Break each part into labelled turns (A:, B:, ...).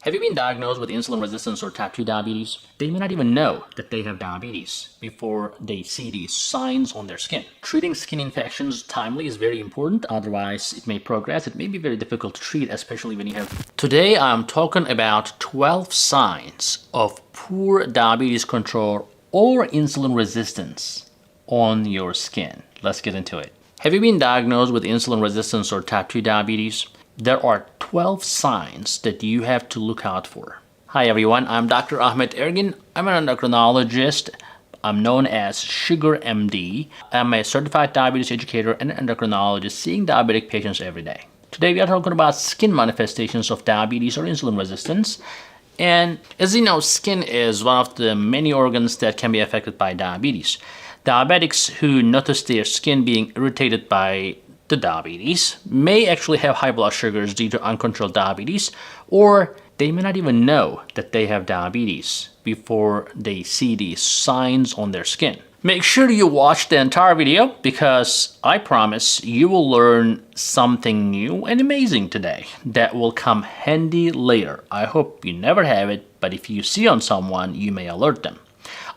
A: Have you been diagnosed with insulin resistance or type 2 diabetes? They may not even know that they have diabetes before they see these signs on their skin. Treating skin infections timely is very important, otherwise it may progress. It may be very difficult to treat, especially when you have... Today I'm talking about 12 signs of poor diabetes control or insulin resistance on your skin. Let's get into it. Have you been diagnosed with insulin resistance or type 2 diabetes? There are 12 signs that you have to look out for. Hi everyone, I'm Dr. Ahmet Ergin. I'm an endocrinologist. I'm known as Sugar MD. I'm a certified diabetes educator and endocrinologist seeing diabetic patients every day. Today we are talking about skin manifestations of diabetes or insulin resistance. And as you know, skin is one of the many organs that can be affected by diabetes. Diabetics who notice their skin being irritated by the diabetes may actually have high blood sugars due to uncontrolled diabetes, or they may not even know that they have diabetes before they see these signs on their skin. Make sure you watch the entire video because I promise you will learn something new and amazing today that will come handy later. I hope you never have it, but if you see on someone, you may alert them.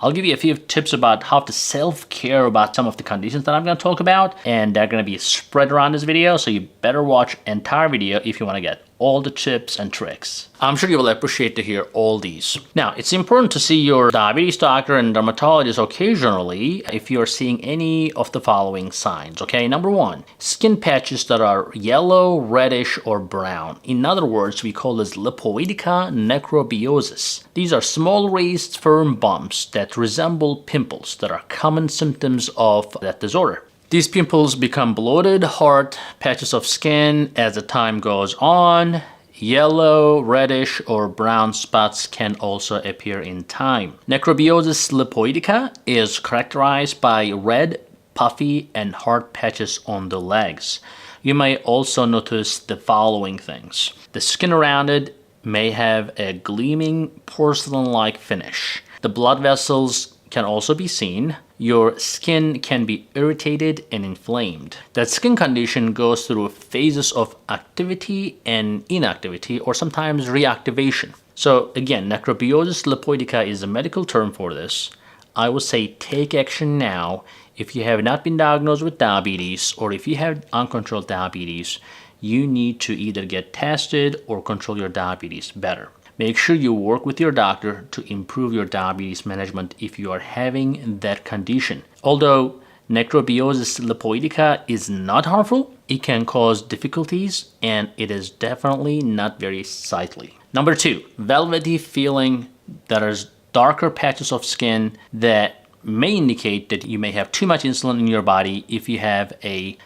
A: I'll give you a few tips about how to self-care about some of the conditions that I'm going to talk about, and they're going to be spread around this video, so you better watch entire video if you want to get all the tips and tricks. I'm sure you will appreciate to hear all these. Now, it's important to see your diabetes doctor and dermatologist occasionally if you're seeing any of the following signs, okay? Number one, skin patches that are yellow, reddish, or brown. In other words, we call this lipoidica necrobiosis. These are small raised firm bumps that resemble pimples that are common symptoms of that disorder. These pimples become bloated, hard patches of skin as the time goes on. Yellow, reddish, or brown spots can also appear in time. Necrobiosis lipoidica is characterized by red, puffy, and hard patches on the legs. You may also notice the following things. The skin around it may have a gleaming porcelain-like finish. The blood vessels can also be seen. Your skin can be irritated and inflamed. That skin condition goes through phases of activity and inactivity, or sometimes reactivation. So again, necrobiosis lipoidica is a medical term for this. I would say take action now. If you have not been diagnosed with diabetes, or if you have uncontrolled diabetes, you need to either get tested or control your diabetes better. Make sure you work with your doctor to improve your diabetes management if you are having that condition. Although necrobiosis lipoidica is not harmful, it can cause difficulties and it is definitely not very sightly. Number two, velvety feeling. That is darker patches of skin that may indicate that you may have too much insulin in your body. If you have a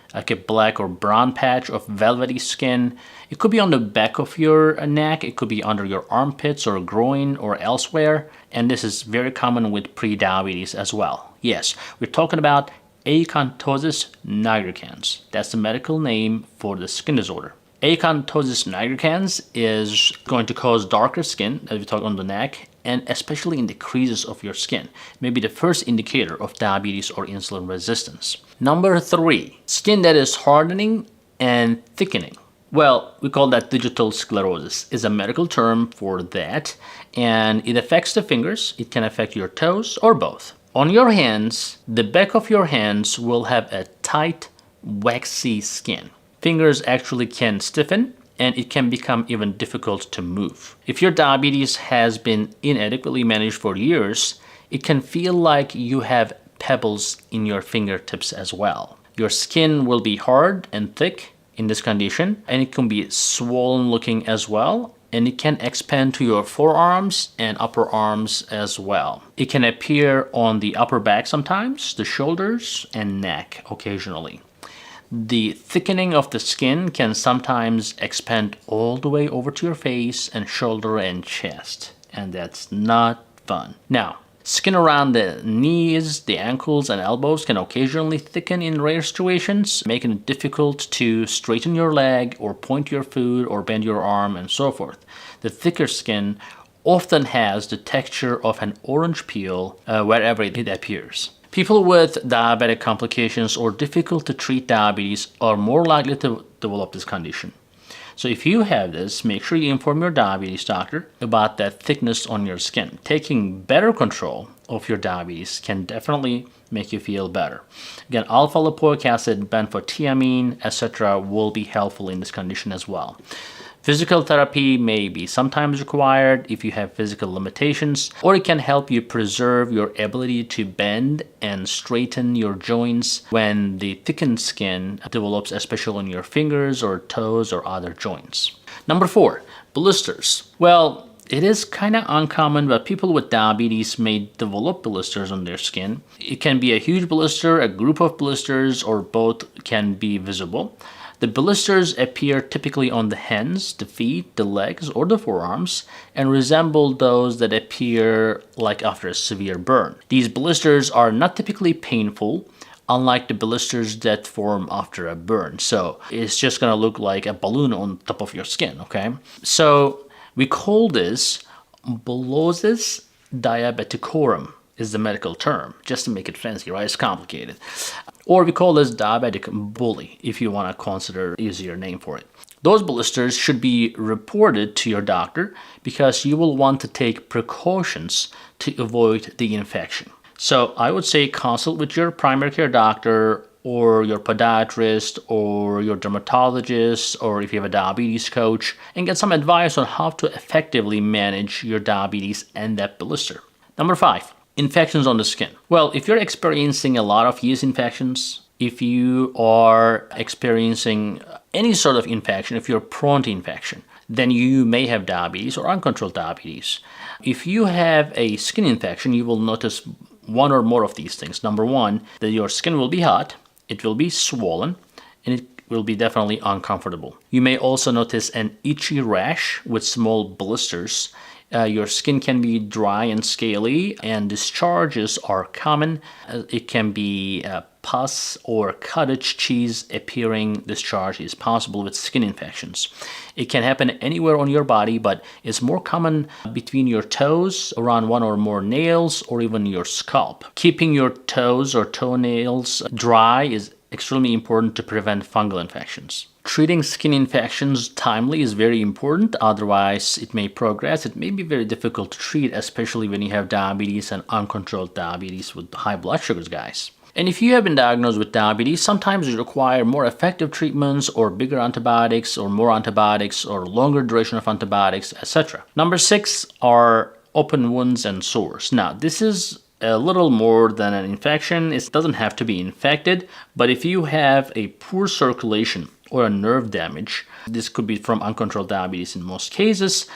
A: black or brown patch of velvety skin, it could be on the back of your neck, it could be under your armpits or groin or elsewhere, and this is very common with pre-diabetes as well. Yes, we're talking about acanthosis nigricans. That's the medical name for the skin disorder. Acanthosis nigricans is going to cause darker skin, as we talk on the neck, and especially in the creases of your skin. Maybe the first indicator of diabetes or insulin resistance. Number three, skin that is hardening and thickening. Well, we call that digital sclerosis. It's a medical term for that, and it affects the fingers. It can affect your toes or both. On your hands, the back of your hands will have a tight, waxy skin. Fingers actually can stiffen, and it can become even difficult to move. If your diabetes has been inadequately managed for years, it can feel like you have pebbles in your fingertips as well. Your skin will be hard and thick in this condition, and it can be swollen looking as well, and it can expand to your forearms and upper arms as well. It can appear on the upper back sometimes, the shoulders, and neck occasionally. The thickening of the skin can sometimes expand all the way over to your face and shoulder and chest, and that's not fun. Now, skin around the knees, the ankles, and elbows can occasionally thicken in rare situations, making it difficult to straighten your leg or point your foot or bend your arm and so forth. The thicker skin often has the texture of an orange peel wherever it appears. People with diabetic complications or difficult to treat diabetes are more likely to develop this condition. So if you have this, make sure you inform your diabetes doctor about that thickness on your skin. Taking better control of your diabetes can definitely make you feel better. Again, alpha lipoic acid, benfotiamine, etc. will be helpful in this condition as well. Physical therapy may be sometimes required if you have physical limitations, or it can help you preserve your ability to bend and straighten your joints when the thickened skin develops, especially on your fingers or toes or other joints. Number 4, blisters. Well, it is kind of uncommon, but people with diabetes may develop blisters on their skin. It can be a huge blister, a group of blisters, or both can be visible. The blisters appear typically on the hands, the feet, the legs, or the forearms, and resemble those that appear like after a severe burn. These blisters are not typically painful, unlike the blisters that form after a burn. So it's just going to look like a balloon on top of your skin, okay? So we call this bullosis diabeticorum is the medical term, just to make it fancy, right? It's complicated. Or we call this diabetic bully, if you want to consider easier name for it. Those blisters should be reported to your doctor because you will want to take precautions to avoid the infection. So I would say consult with your primary care doctor or your podiatrist or your dermatologist, or if you have a diabetes coach, and get some advice on how to effectively manage your diabetes and that blister. Number 5. Infections on the skin. Well, if you're experiencing a lot of yeast infections, if you are experiencing any sort of infection, if you're prone to infection, then you may have diabetes or uncontrolled diabetes. If you have a skin infection, you will notice one or more of these things. Number 1, that your skin will be hot, it will be swollen, and it will be definitely uncomfortable. You may also notice an itchy rash with small blisters. Your skin can be dry and scaly, and discharges are common. It can be pus or cottage cheese appearing discharge is possible with skin infections. It can happen anywhere on your body, but it's more common between your toes, around one or more nails, or even your scalp. Keeping your toes or toenails dry is extremely important to prevent fungal infections. Treating skin infections timely is very important, otherwise it may progress. It may be very difficult to treat, especially when you have diabetes and uncontrolled diabetes with high blood sugars, guys. And if you have been diagnosed with diabetes, sometimes you require more effective treatments or bigger antibiotics or more antibiotics or longer duration of antibiotics, etc. Number 6 are open wounds and sores. Now, this is a little more than an infection. It doesn't have to be infected, but if you have a poor circulation or a nerve damage, this could be from uncontrolled diabetes in most cases,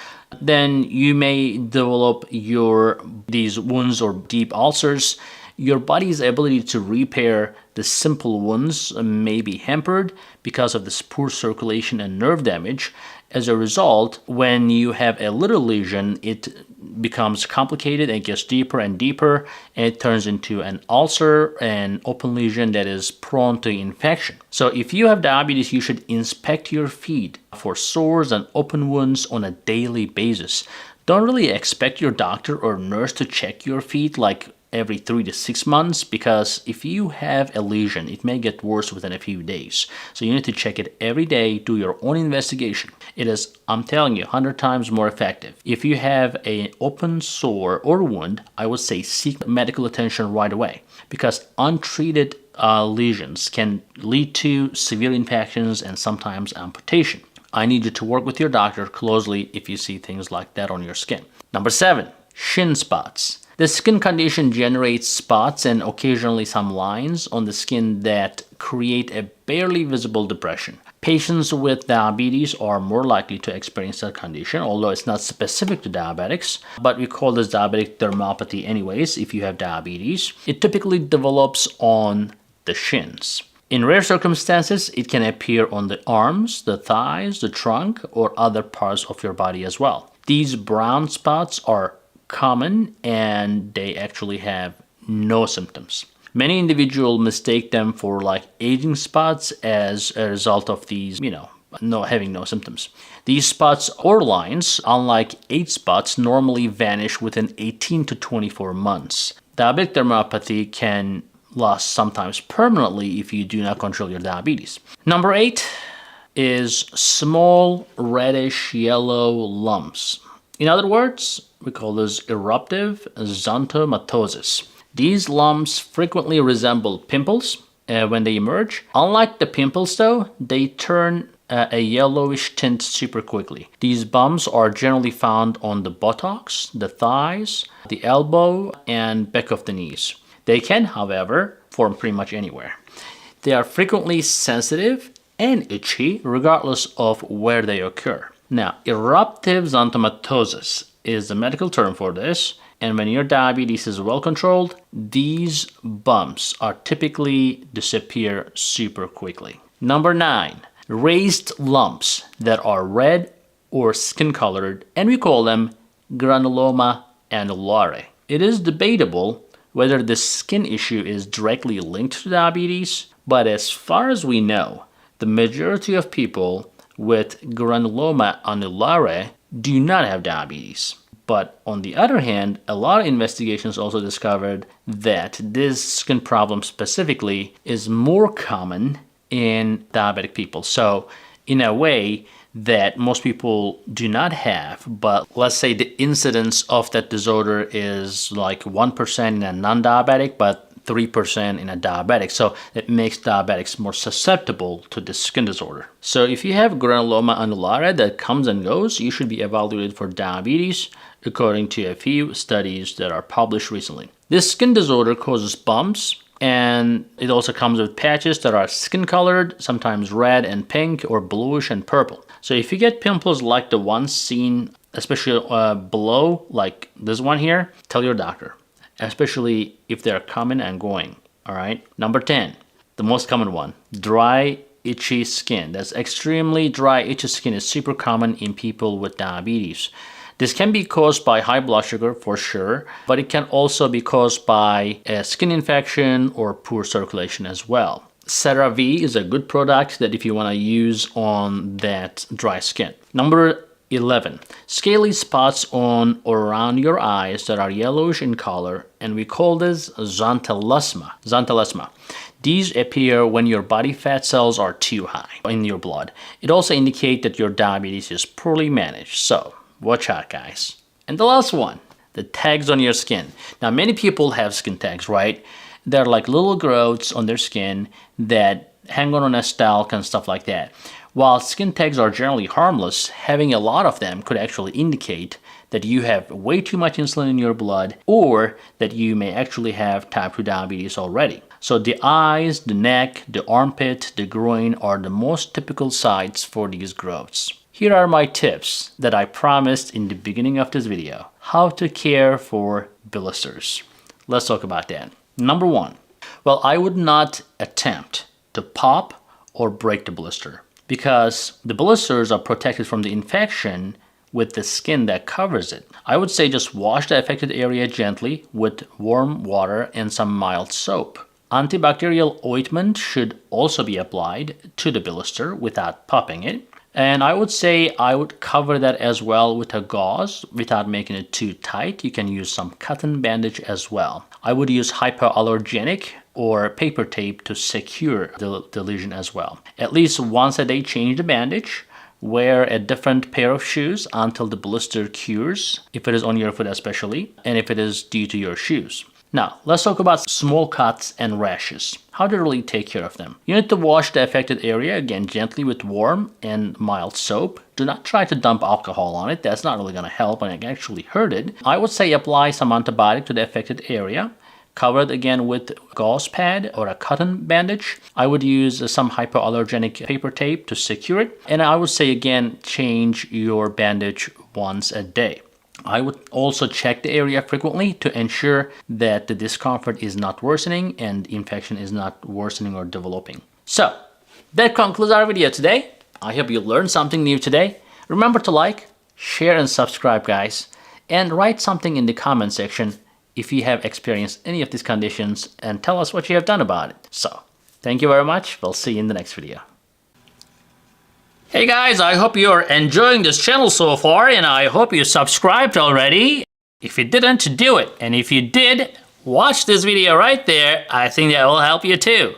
A: then you may develop these wounds or deep ulcers. Your body's ability to repair the simple wounds may be hampered because of this poor circulation and nerve damage. As a result, when you have a little lesion, it becomes complicated and gets deeper and deeper, and it turns into an ulcer, an open lesion that is prone to infection. So if you have diabetes, you should inspect your feet for sores and open wounds on a daily basis. Don't really expect your doctor or nurse to check your feet like every 3 to 6 months, because if you have a lesion, it may get worse within a few days. So you need to check it every day, do your own investigation. It is, I'm telling you, 100 times more effective. If you have an open sore or wound, I would say seek medical attention right away, because untreated lesions can lead to severe infections and sometimes amputation. I need you to work with your doctor closely if you see things like that on your skin. Number 7, shin spots. The skin condition generates spots and occasionally some lines on the skin that create a barely visible depression. Patients with diabetes are more likely to experience that condition, although it's not specific to diabetics, but we call this diabetic dermopathy anyways if you have diabetes. It typically develops on the shins. In rare circumstances, it can appear on the arms, the thighs, the trunk, or other parts of your body as well. These brown spots are common and they actually have no symptoms. Many individuals mistake them for like aging spots as a result of these, having no symptoms. These spots or lines, unlike age spots, normally vanish within 18 to 24 months. Diabetic dermopathy can last sometimes permanently if you do not control your diabetes. Number 8 is small reddish yellow lumps. In other words, we call this eruptive xanthomatosis. These lumps frequently resemble pimples when they emerge. Unlike the pimples though, they turn a yellowish tint super quickly. These bumps are generally found on the buttocks, the thighs, the elbow, and back of the knees. They can, however, form pretty much anywhere. They are frequently sensitive and itchy regardless of where they occur. Now, eruptive xanthomatosis is the medical term for this, and when your diabetes is well controlled, these bumps are typically disappear super quickly. Number 9, raised lumps that are red or skin colored, and we call them granuloma annulare. It is debatable whether this skin issue is directly linked to diabetes, but as far as we know, the majority of people with granuloma annulare do not have diabetes. But on the other hand, a lot of investigations also discovered that this skin problem specifically is more common in diabetic people. So in a way that most people do not have, but let's say the incidence of that disorder is like 1% in a non-diabetic, but 3% in a diabetic. So it makes diabetics more susceptible to this skin disorder. So if you have granuloma annulare that comes and goes, you should be evaluated for diabetes according to a few studies that are published recently. This skin disorder causes bumps, and it also comes with patches that are skin colored, sometimes red and pink or bluish and purple. So if you get pimples like the ones seen, especially below, like this one here, tell your doctor, especially if they're coming and going. All right. Number 10, the most common one, dry, itchy skin. That's extremely dry, itchy skin is super common in people with diabetes. This can be caused by high blood sugar for sure, but it can also be caused by a skin infection or poor circulation as well. CeraVe is a good product that if you want to use on that dry skin. Number 11, scaly spots on or around your eyes that are yellowish in color, and we call this xanthelasma. These appear when your body fat cells are too high in your blood. It also indicates that your diabetes is poorly managed. So watch out, guys. And the last one, the tags on your skin. Now, many people have skin tags, right? They're like little growths on their skin that hang on a stalk and stuff like that. While skin tags are generally harmless, having a lot of them could actually indicate that you have way too much insulin in your blood, or that you may actually have type 2 diabetes already. So the eyes, the neck, the armpit, the groin are the most typical sites for these growths. Here are my tips that I promised in the beginning of this video. How to care for blisters. Let's talk about that. Number 1, well, I would not attempt to pop or break the blister because the blisters are protected from the infection with the skin that covers it. I would say just wash the affected area gently with warm water and some mild soap. Antibacterial ointment should also be applied to the blister without popping it. And I would say I would cover that as well with a gauze without making it too tight. You can use some cotton bandage as well. I would use hypoallergenic or paper tape to secure the lesion as well. At least once a day, change the bandage. Wear a different pair of shoes until the blister cures, if it is on your foot especially, and if it is due to your shoes. Now, let's talk about small cuts and rashes. How to really take care of them. You need to wash the affected area, again, gently with warm and mild soap. Do not try to dump alcohol on it. That's not really going to help and it can actually hurt it. I would say apply some antibiotic to the affected area. Cover it again with gauze pad or a cotton bandage. I would use some hypoallergenic paper tape to secure it. And I would say again, change your bandage once a day. I would also check the area frequently to ensure that the discomfort is not worsening and infection is not worsening or developing. So that concludes our video today. I hope you learned something new today. Remember to like, share, and subscribe, guys. And write something in the comment section if you have experienced any of these conditions and tell us what you have done about it. So thank you very much. We'll see you in the next video. Hey guys, I hope you're enjoying this channel so far, and I hope you subscribed already. If you didn't, do it. And if you did, watch this video right there. I think that will help you too.